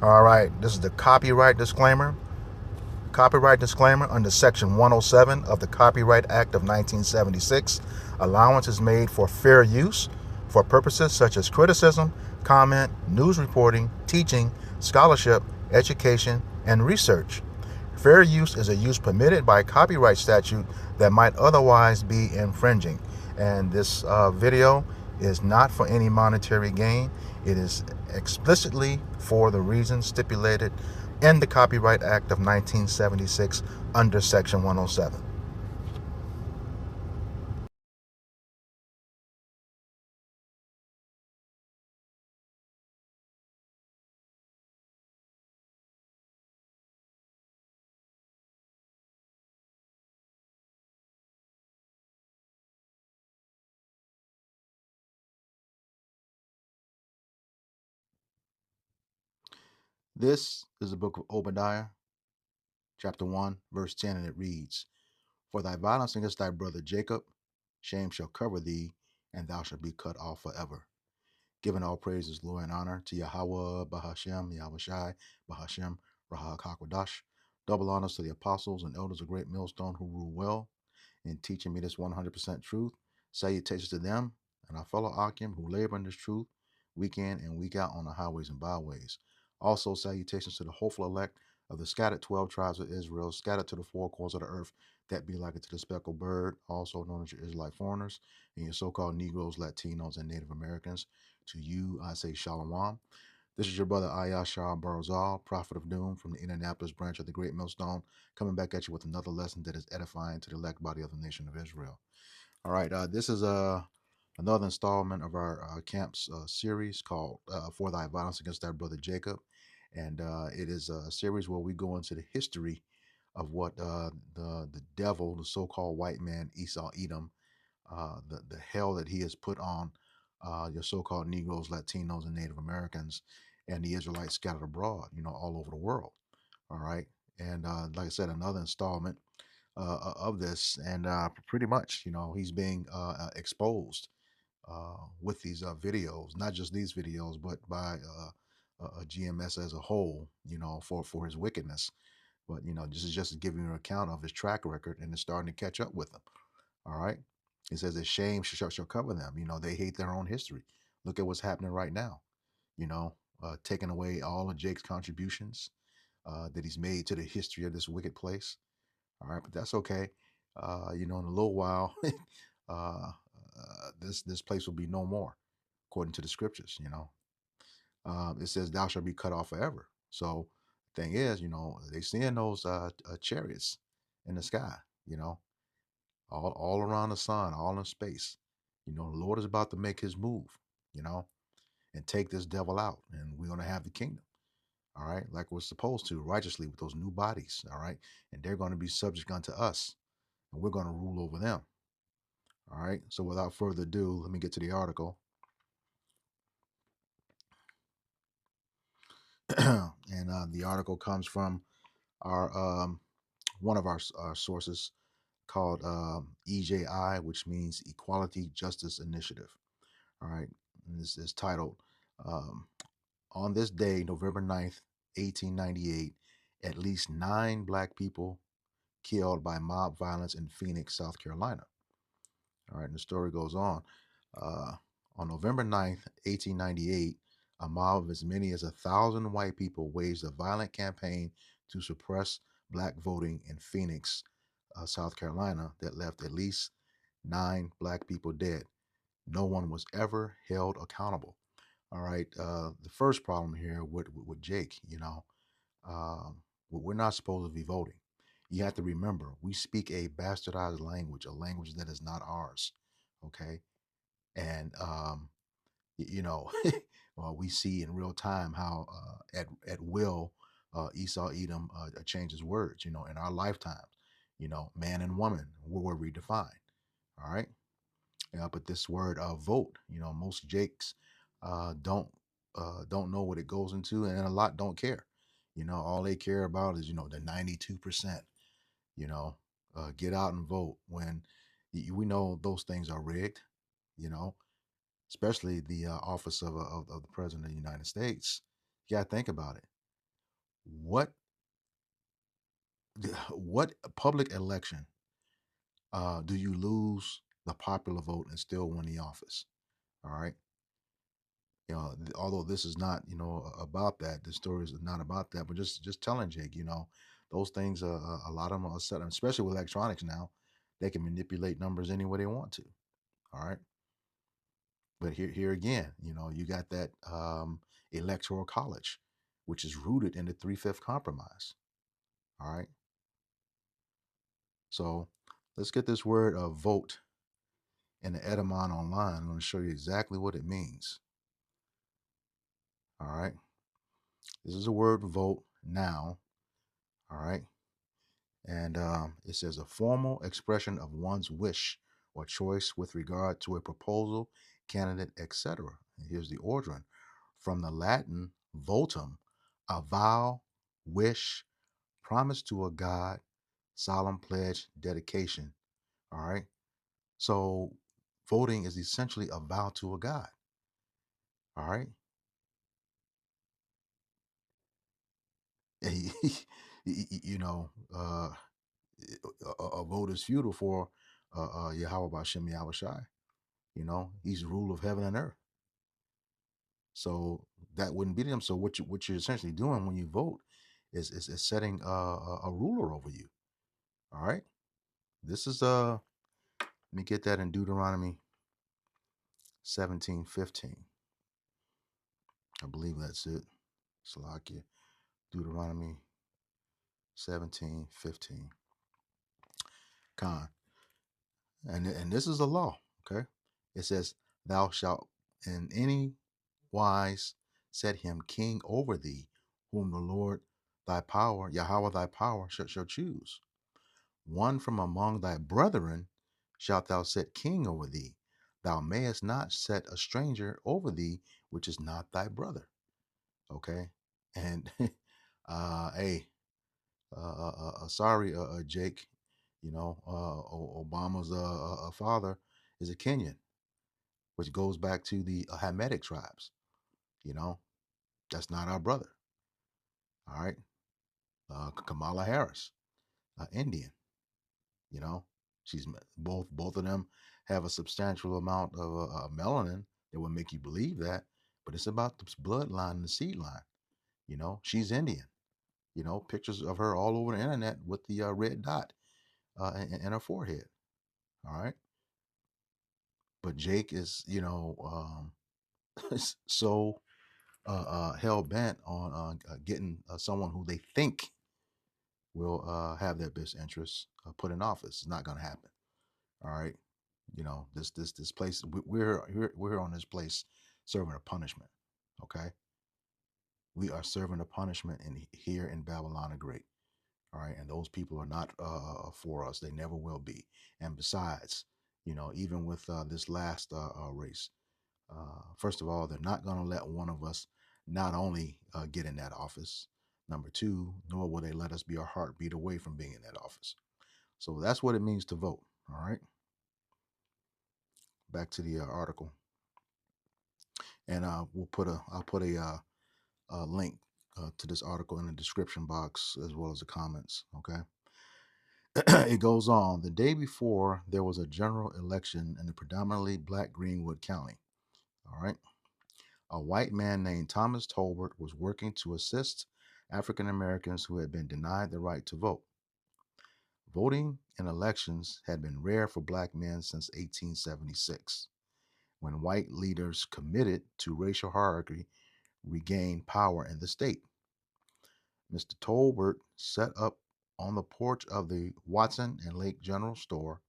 All right, this is the copyright disclaimer. Copyright disclaimer under Section 107 of the Copyright Act of 1976. Allowance is made for fair use for purposes such as criticism, comment, news reporting, teaching, scholarship, education, and research. Fair use is a use permitted by copyright statute that might otherwise be infringing. And this video is not for any monetary gain. It is explicitly for the reasons stipulated in the Copyright Act of 1976 under Section 107. This is the book of Obadiah, chapter 1, verse 10, and it reads, For thy violence against thy brother Jacob, shame shall cover thee, and thou shalt be cut off forever. Giving all praises, glory, and honor to Yahweh, Bahashem, Yahushai, Bahashem, Rahak HaKodash. Double honors to the apostles and elders of Great Millstone who rule well in teaching me this 100% truth. Salutations to them and our fellow Akim who labor in this truth week in and week out on the highways and byways. Also, salutations to the hopeful elect of the scattered 12 tribes of Israel, scattered to the four corners of the earth, that be like it to the speckled bird, also known as your Israelite foreigners, and your so called Negroes, Latinos, and Native Americans. To you, I say Shalom. This is your brother Ayashar Barzal, prophet of doom from the Indianapolis branch of the Great Millstone, coming back at you with another lesson that is edifying to the elect body of the nation of Israel. All right, this is another installment of our camps series called For Thy Violence Against Thy Brother Jacob. And it is a series where we go into the history of what the devil, the so called white man, Esau Edom, the hell that he has put on your so-called Negroes, Latinos, and Native Americans, and the Israelites scattered abroad, all over the world. All right, and like I said, another installment of this, and pretty much, he's being exposed with these videos, not just these videos, but by GMS as a whole, for his wickedness. But this is just giving you an account of his track record, and it's starting to catch up with him. All right. It says that shame shall cover them. They hate their own history. Look at what's happening right now. Taking away all of Jake's contributions that he's made to the history of this wicked place. All right, but that's okay. In a little while, this place will be no more, according to the scriptures. It says, "Thou shalt be cut off forever." So, the thing is, they seeing those chariots in the sky. You know, all around the sun, all in space. The Lord is about to make his move, you know, and take this devil out, and we're going to have the kingdom, all right, like we're supposed to, righteously with those new bodies, all right, and they're going to be subject unto us, and we're going to rule over them, all right. So without further ado, let me get to the article. And the article comes from our one of our sources called EJI, which means Equality Justice Initiative. All right, and this is titled um, On this day, November 9th, 1898, at least 9 black people killed by mob violence in Phoenix, South Carolina. All right, and the story goes on. Uh, on November 9th, 1898, a mob of as many as 1,000 white people waged a violent campaign to suppress black voting in Phoenix, South Carolina, that left at least 9 black people dead. No one was ever held accountable. All right. The first problem here with Jake, we're not supposed to be voting. You have to remember, we speak a bastardized language, a language that is not ours. Okay. And, well, we see in real time how at will Esau Edom changes words, in our lifetimes. Man and woman were redefined. All right. But this word vote, most Jakes don't know what it goes into, and a lot don't care. All they care about is the 92%. You know, get out and vote when we know those things are rigged. You know, especially the office of the president of the United States. You got to think about it. What what public election do you lose the popular vote and still win the office? All right. Although this is not, about that. The story is not about that, but just telling Jake, those things. A lot of them are set, especially with electronics now. They can manipulate numbers any way they want to. All right. But here again, you got that electoral college, which is rooted in the three-fifth compromise. All right. So let's get this word vote in the Edamon online. I'm going to show you exactly what it means. All right. This is a word vote now. All right. And it says a formal expression of one's wish or choice with regard to a proposal, candidate, etc. Here's the origin from the Latin votum, a vow, wish, promise to a god, solemn pledge, dedication. All right. So voting is essentially a vow to a god. All right. you know, a vote is futile for Yahweh Bashem Yahweh Shai. He's the rule of heaven and earth. So that wouldn't be them. So what you're essentially doing when you vote is setting a ruler over you. All right. This is let me get that in Deuteronomy 17:15. I believe that's it. Salakia. Deuteronomy 17:15. Con. And this is a law. Okay. It says, thou shalt in any wise set him king over thee, whom the Lord thy power, Yahweh thy power, shall choose. One from among thy brethren shalt thou set king over thee. Thou mayest not set a stranger over thee, which is not thy brother. Okay. And hey, sorry, Jake, Obama's father is a Kenyan, which goes back to the Hamitic tribes. You know, that's not our brother. All right. Kamala Harris, Indian. You know, she's both of them have a substantial amount of melanin that would make you believe that, but it's about the bloodline and the seed line. She's Indian. Pictures of her all over the internet with the red dot in her forehead. All right. But Jake is, so hell bent on getting someone who they think will have their best interests put in office. It's not going to happen. All right. This place we're here on this place serving a punishment. Okay. We are serving a punishment here in Babylon the Great. All right. And those people are not for us. They never will be. And besides, even with this last race, first of all, they're not going to let one of us not only get in that office. Number two, nor will they let us be a heartbeat away from being in that office. So that's what it means to vote. All right. Back to the article, and I'll put a link to this article in the description box as well as the comments. Okay. It goes on. The day before, there was a general election in the predominantly black Greenwood County. All right. A white man named Thomas Tolbert was working to assist African Americans who had been denied the right to vote. Voting in elections had been rare for black men since 1876, when white leaders committed to racial hierarchy regained power in the state. Mr. Tolbert set up on the porch of the Watson and Lake General Store,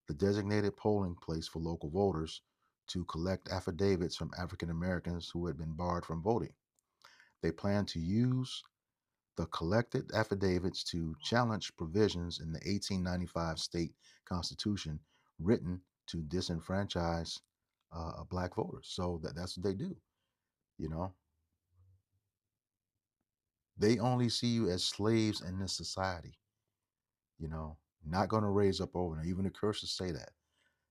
the designated polling place for local voters, to collect affidavits from African Americans who had been barred from voting. They planned to use the collected affidavits to challenge provisions in the 1895 state constitution written to disenfranchise black voters. So that's what they do. You know, they only see you as slaves in this society. You know, not going to raise up over them. Even the curses say that.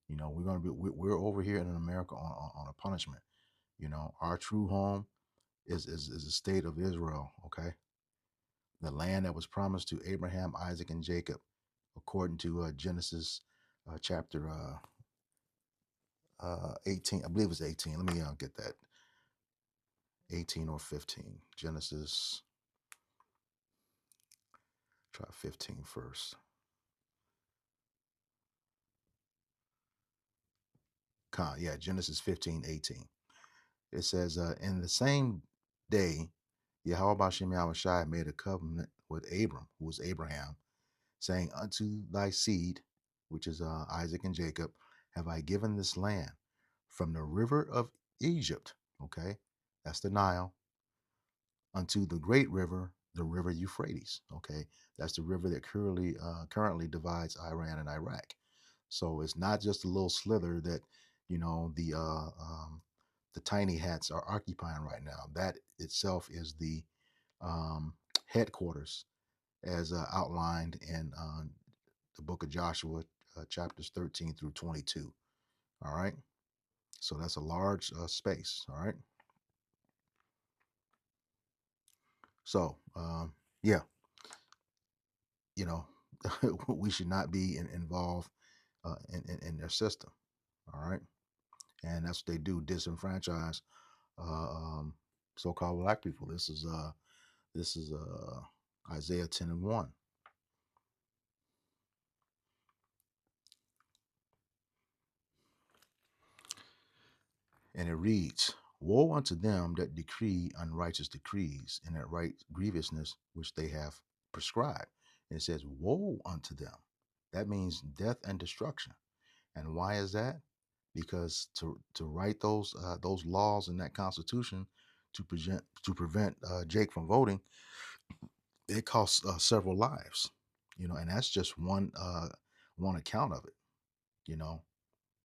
We're going to be we're over here in America on a punishment. Our true home is the state of Israel. Okay, the land that was promised to Abraham, Isaac, and Jacob, according to Genesis chapter 18. I believe it's 18. Let me get that. 18 or 15. Genesis, try 15 first. Yeah, Genesis 15:18. It says, in the same day, Yahweh Bashem Yahushai made a covenant with Abram, who was Abraham, saying, unto thy seed, which is Isaac and Jacob, have I given this land from the river of Egypt, okay, that's the Nile, unto the great river, the river Euphrates, okay, that's the river that currently divides Iran and Iraq. So it's not just a little slither that, you know, the tiny hats are occupying right now. That itself is the um, headquarters, as outlined in the book of Joshua, chapters 13 through 22. All right. So that's a large space. All right. So, yeah, you know, we should not be involved in their system. All right. And that's what they do, disenfranchise um, so-called black people. This is Isaiah 10:1. And it reads, woe unto them that decree unrighteous decrees and that write grievousness which they have prescribed. And it says, woe unto them. That means death and destruction. And why is that? Because to write those laws in that constitution to prevent Jake from voting, it costs several lives, you know, and that's just one account of it, you know,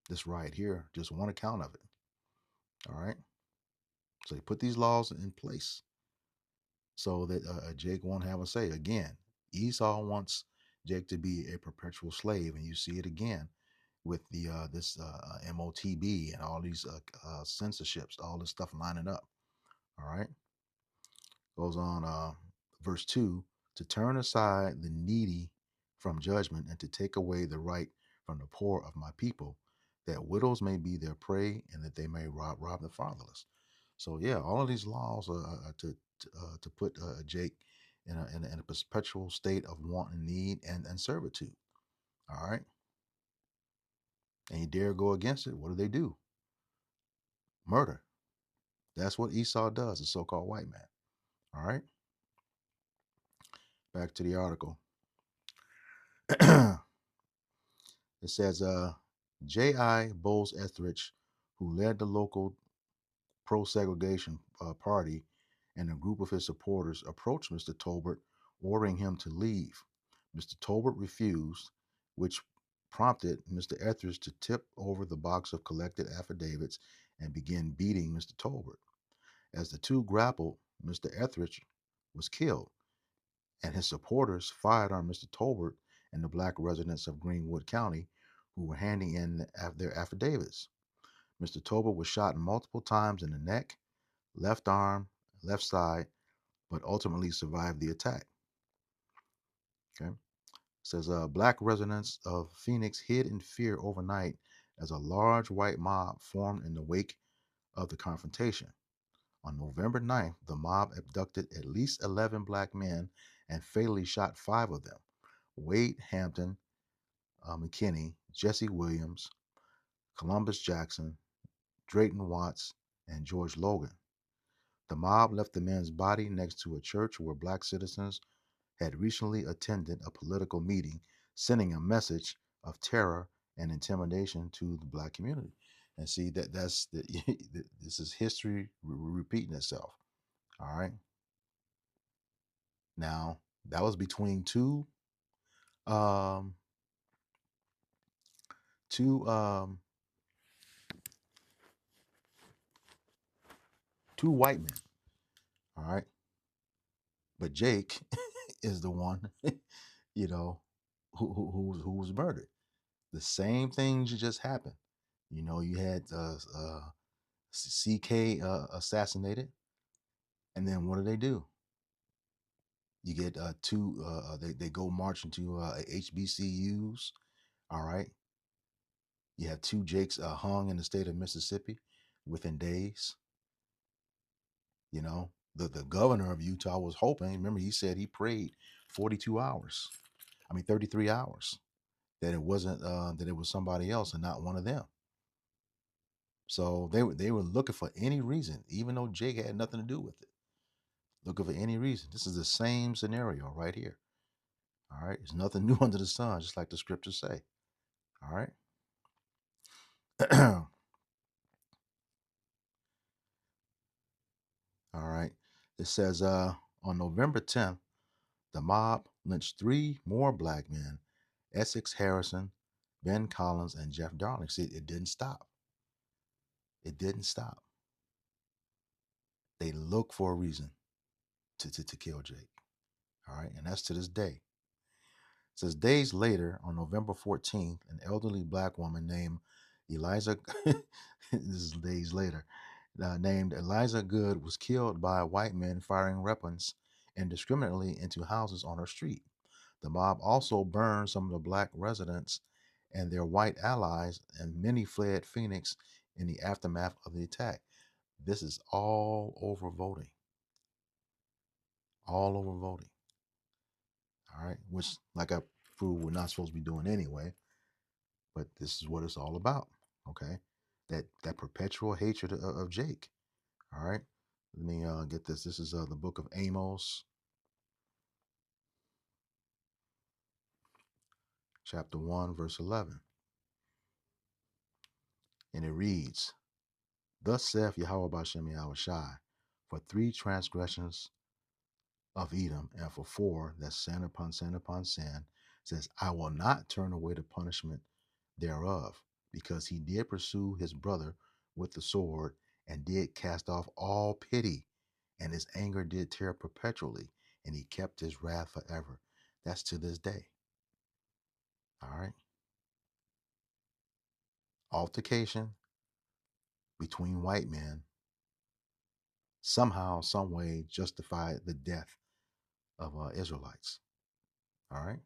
this right here, just one account of it. All right. So they put these laws in place so that Jake won't have a say. Again, Esau wants Jake to be a perpetual slave, and you see it again with the this MOTB and all these censorships, all this stuff lining up. All right, goes on, verse 2: to turn aside the needy from judgment, and to take away the right from the poor of my people, that widows may be their prey, and that they may rob the fatherless. So yeah, all of these laws are to put Jake in a perpetual state of want and need and servitude. All right, and you dare go against it, what do? Murder. That's what Esau does, the so-called white man. All right, back to the article. It says, J.I. Bowles Etheridge, who led the local pro-segregation party, and a group of his supporters approached Mr. Tolbert, ordering him to leave. Mr. Tolbert refused, which prompted Mr. Etheridge to tip over the box of collected affidavits and begin beating Mr. Tolbert. As the two grappled, Mr. Etheridge was killed, and his supporters fired on Mr. Tolbert and the black residents of Greenwood County who were handing in their affidavits. Mr. Tolbert was shot multiple times in the neck, left arm, left side, but ultimately survived the attack. Okay. It says, black residents of Phoenix hid in fear overnight as a large white mob formed in the wake of the confrontation. On November 9th, the mob abducted at least 11 black men and fatally shot 5 of them: Wade Hampton, McKinney, Jesse Williams, Columbus Jackson, Drayton Watts, and George Logan. The mob left the men's body next to a church where black citizens had recently attended a political meeting, sending a message of terror and intimidation to the black community. And see this is history repeating itself. All right. Now that was between um, two two white men. All right. But Jake is the one, you know, who was murdered. The same things just happened. You know, you had CK assassinated, and then what do? You get two. They go march into HBCUs. All right. You have two Jakes hung in the state of Mississippi within days. You know, the governor of Utah was hoping. Remember, he said he prayed 42 hours. I mean, 33 hours. That it wasn't that it was somebody else and not one of them. So they were looking for any reason, even though Jake had nothing to do with it. Looking for any reason. This is the same scenario right here. All right. There's nothing new under the sun, just like the scriptures say. All right. All right. It says on November 10th, the mob lynched three more black men, Essex Harrison, Ben Collins, and Jeff Darling. See, it didn't stop. It didn't stop. They look for a reason to kill Jake. All right. And that's to this day. It says days later, on November 14th, an elderly black woman named Eliza, this is days later, named Eliza Good was killed by white men firing weapons indiscriminately into houses on her street. The mob also burned some of the black residents and their white allies, and many fled Phoenix in the aftermath of the attack. This is all over voting. All over voting. All right. Which, like I proved, we're not supposed to be doing anyway. But this is what it's all about. Okay. That perpetual hatred of Jake. All right. Let me get this. This is the book of Amos, chapter 1, verse 11. And it reads, thus saith Yahweh Bashem Yahweh Shai, for three transgressions of Edom, and for four, that's sin upon sin upon sin, says, I will not turn away the punishment thereof, because he did pursue his brother with the sword, and did cast off all pity, and his anger did tear perpetually, and he kept his wrath forever. That's to this day. All right. Altercation between white men somehow, some way justify the death of Israelites. All right.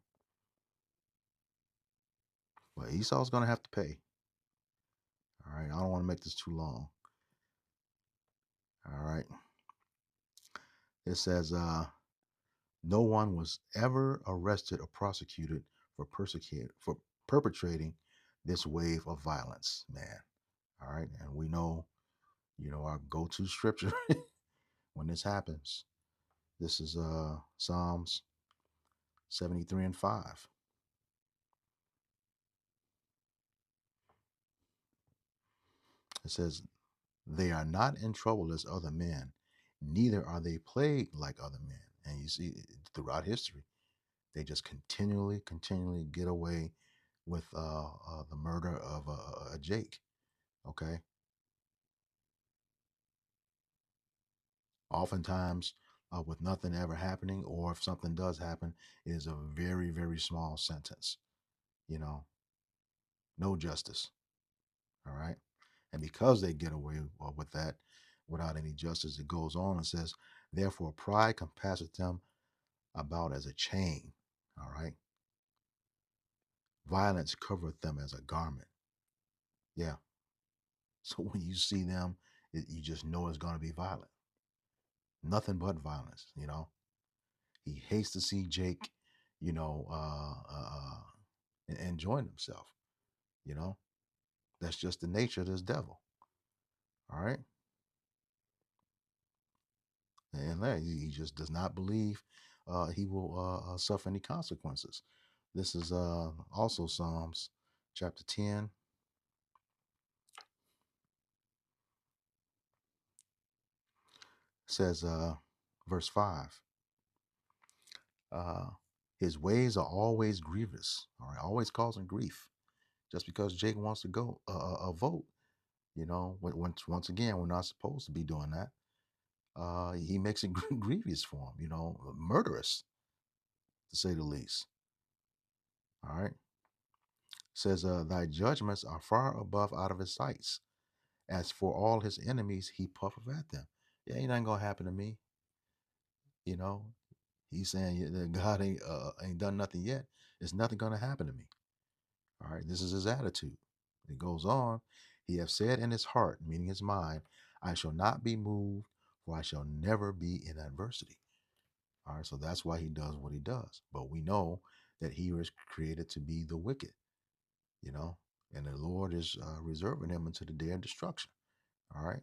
Well, Esau's going to have to pay. All right. I don't want to make this too long. All right. It says, no one was ever arrested or prosecuted for perpetrating this wave of violence, man. All right. And we know, our go-to scripture when this happens. This is Psalms 73 and 5. It says, they are not in trouble as other men, neither are they plagued like other men. And you see, throughout history, they just continually get away with the murder of Jake. Okay. Oftentimes, with nothing ever happening, or if something does happen, it is a very, very small sentence. You know, no justice. All right. And because they get away with that without any justice, it goes on and says, therefore, pride compasseth them about as a chain. All right. Violence covereth them as a garment. Yeah. So when you see them, you just know it's going to be violent. Nothing but violence. He hates to see Jake, enjoying himself. You know, that's just the nature of this devil. All right. And he just does not believe he will suffer any consequences. This is also Psalms chapter 10. Says, verse 5. Uh, his ways are always grievous, all right, always causing grief. Just because Jake wants to go vote, once again, we're not supposed to be doing that. He makes it grievous for him, murderous, to say the least. All right. Says, thy judgments are far above out of his sights. As for all his enemies, he puffeth at them. Yeah, ain't nothing gonna happen to me. You know, He's saying that God ain't done nothing yet. There's nothing going to happen to me. All right, this is his attitude. It goes on. He have said in his heart, meaning his mind, I shall not be moved, for I shall never be in adversity. All right, so that's why he does what he does. But we know that he was created to be the wicked, you know, and the Lord is reserving him unto the day of destruction. All right,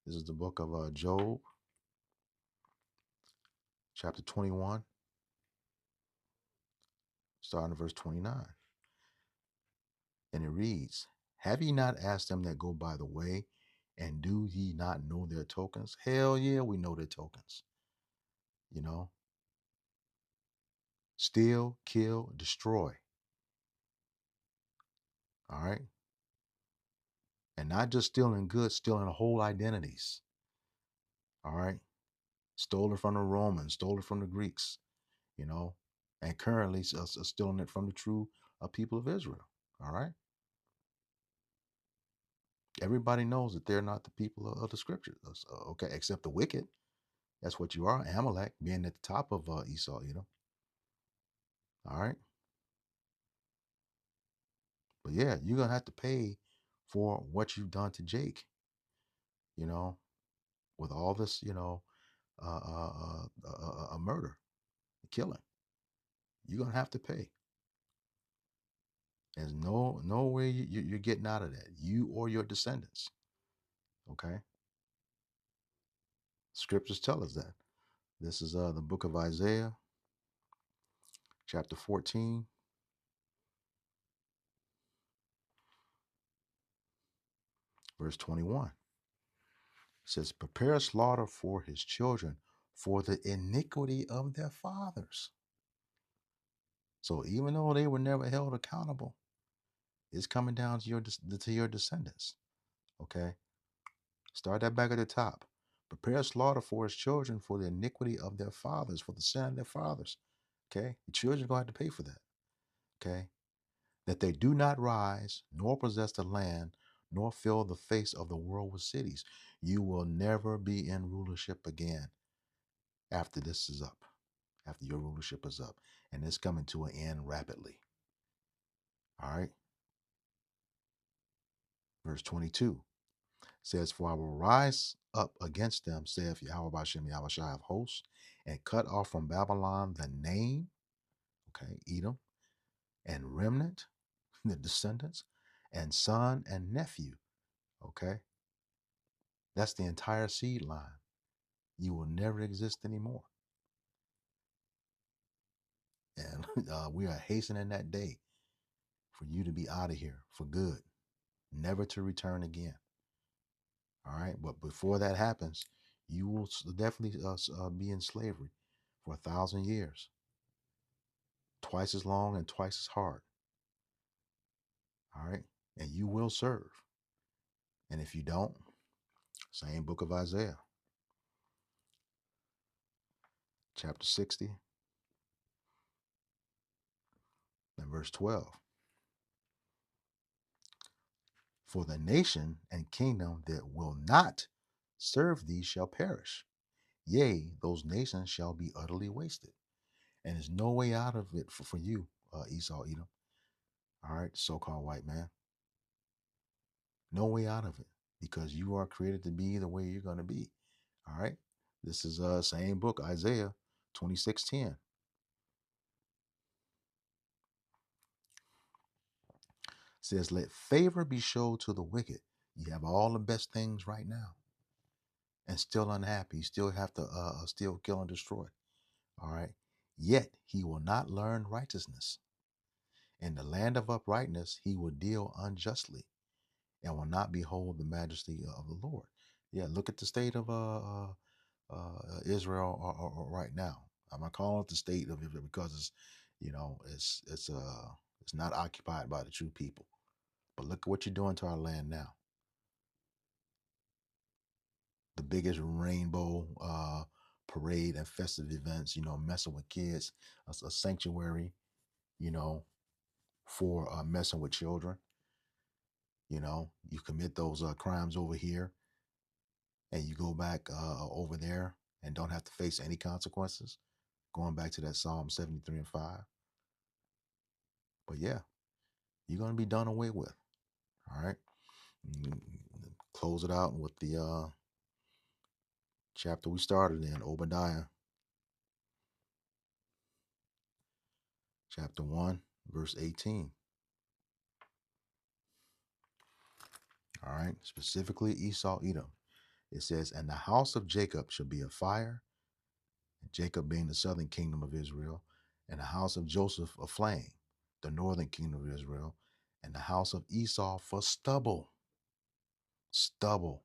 this is the book of Job, chapter 21, starting at verse 29. And it reads, have ye not asked them that go by the way, and do ye not know their tokens? Hell yeah, we know their tokens. You know, steal, kill, destroy. All right. And not just stealing goods, stealing whole identities. All right. Stolen from the Romans, stolen from the Greeks, you know, and currently stealing it from the true people of Israel. All right. Everybody knows that they're not the people of the scriptures. Okay. Except the wicked. That's what you are. Amalek being at the top of Esau, you know. All right. But yeah, you're going to have to pay for what you've done to Jake, you know, with all this, you know, a murder, a killing. You're going to have to pay. There's no way you're getting out of that, you or your descendants. Okay. Scriptures tell us that. This is the book of Isaiah, chapter 14, verse 21. It says, prepare slaughter for his children for the iniquity of their fathers. So even though they were never held accountable, it's coming down to your descendants. Okay. Start that back at the top. Prepare slaughter for his children for the iniquity of their fathers, for the sin of their fathers. Okay. The children are going to have to pay for that. Okay. That they do not rise, nor possess the land, nor fill the face of the world with cities. You will never be in rulership again after this is up, after your rulership is up. And it's coming to an end rapidly. All right. Verse 22 says, for I will rise up against them, saith Yahweh Bashem Yahweh Shai of hosts, and cut off from Babylon the name, okay, Edom, and remnant, the descendants, and son and nephew, okay? That's the entire seed line. You will never exist anymore. And we are hastening that day for you to be out of here for good, never to return again. All right. But before that happens, you will definitely be in slavery for 1,000 years, twice as long and twice as hard. All right. And you will serve. And if you don't, same book of Isaiah, chapter 60 and verse 12. For the nation and kingdom that will not serve thee shall perish. Yea, those nations shall be utterly wasted. And there's no way out of it for you, Esau, Edom. All right, so-called white man. No way out of it because you are created to be the way you're going to be. All right. This is same book, Isaiah 26:10. Says, let favor be showed to the wicked. You have all the best things right now and still unhappy. You still have to still kill and destroy. All right. Yet he will not learn righteousness. In the land of uprightness, he will deal unjustly and will not behold the majesty of the Lord. Yeah, look at the state of Israel right now. I'm not calling it the state of Israel because it's, you know, it's not occupied by the true people. But look at what you're doing to our land now. The biggest rainbow parade and festive events, you know, messing with kids, a sanctuary, you know, for messing with children. You know, you commit those crimes over here and you go back over there and don't have to face any consequences. going back to that Psalm 73 and 5. But yeah, you're going to be done away with. All right. Close it out with the chapter we started in, Obadiah, chapter 1, verse 18. All right. Specifically, Esau, Edom. It says, and the house of Jacob shall be a fire, Jacob being the southern kingdom of Israel, and the house of Joseph a flame, the northern kingdom of Israel, and the house of Esau for stubble. Stubble.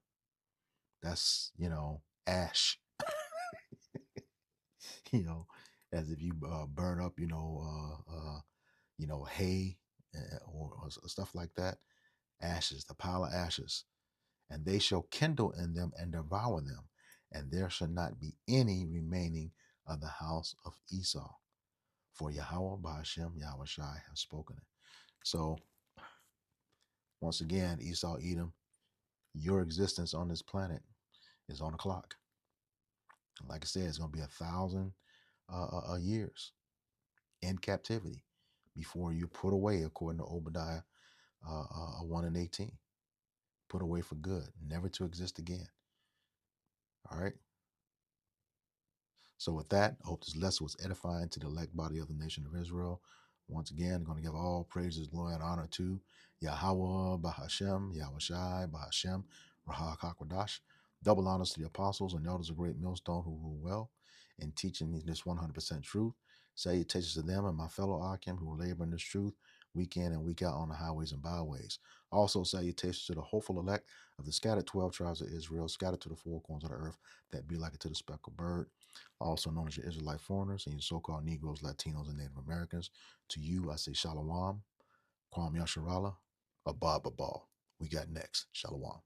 That's, ash, as if you burn up, hay or stuff like that. Ashes, the pile of ashes. And they shall kindle in them and devour them, and there shall not be any remaining of the house of Esau. For Yahweh by Hashem, Yahweh Shai have spoken it. So, once again, Esau, Edom, your existence on this planet is on the clock. Like I said, it's going to be 1,000 years in captivity before you put away, according to Obadiah 1 and 18. Put away for good, never to exist again. All right. So with that, I hope this lesson was edifying to the elect body of the nation of Israel. Once again, I'm going to give all praises, glory, and honor to Yahweh, Bahashem, Yahweh Shai, Bahashem, Rahak HaKodash. Double honors to the apostles and elders of great millstone who rule well in teaching me this 100% truth. Salutations to them and my fellow Akim who labor in this truth week in and week out on the highways and byways. Also, salutations to the hopeful elect of the scattered 12 tribes of Israel, scattered to the four corners of the earth, that be like it to the speckled bird, also known as your Israelite foreigners and your so-called Negroes, Latinos, and Native Americans. To you, I say Shalom, Kwam Yasharala, Abba Babal. We got next. Shalom.